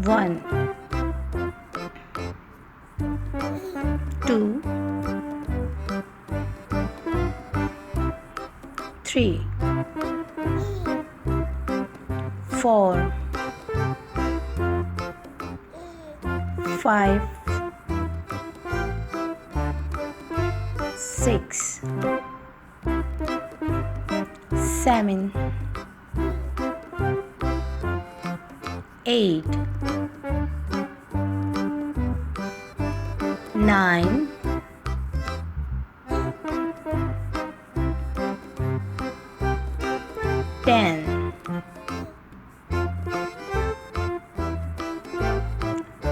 1 2 3 4 5 6 7 8 9 10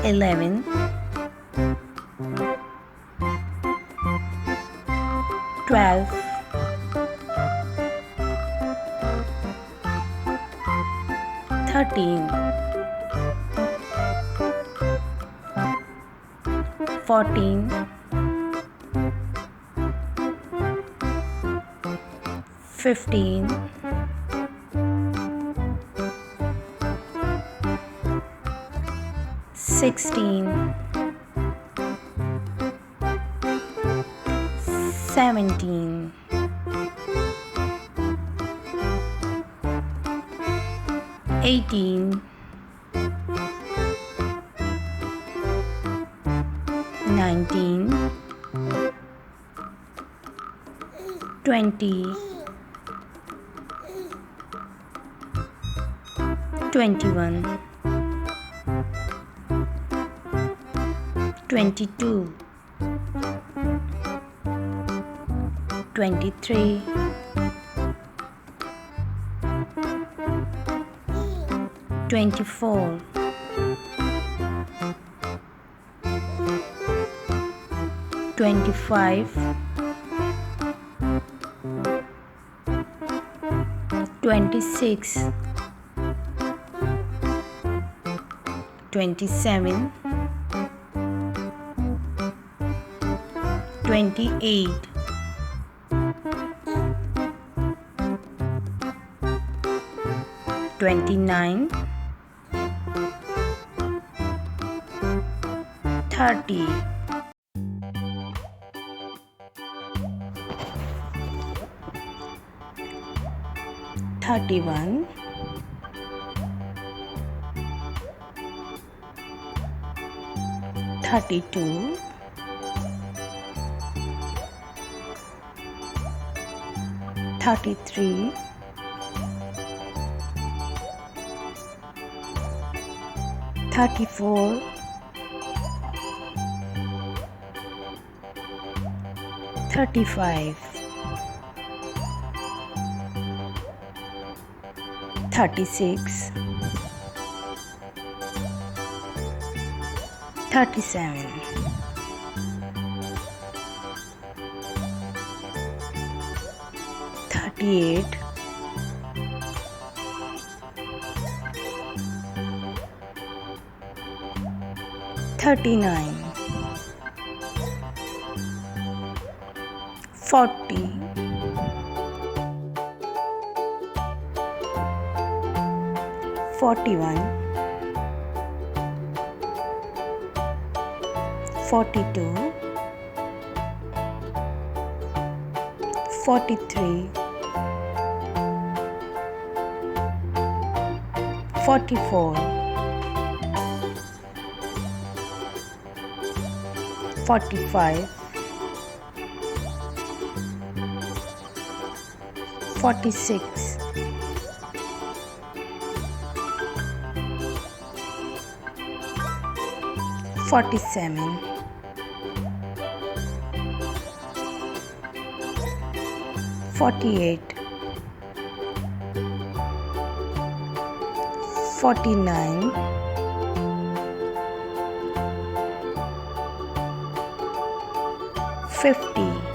11 12 13 14 15 16 17 18 19 20 21 22 23 24 25 26 27 28 29 30 31 32 33 34 35 36 37 38 39 40 41 42 43 44 45 46 47 48 49 50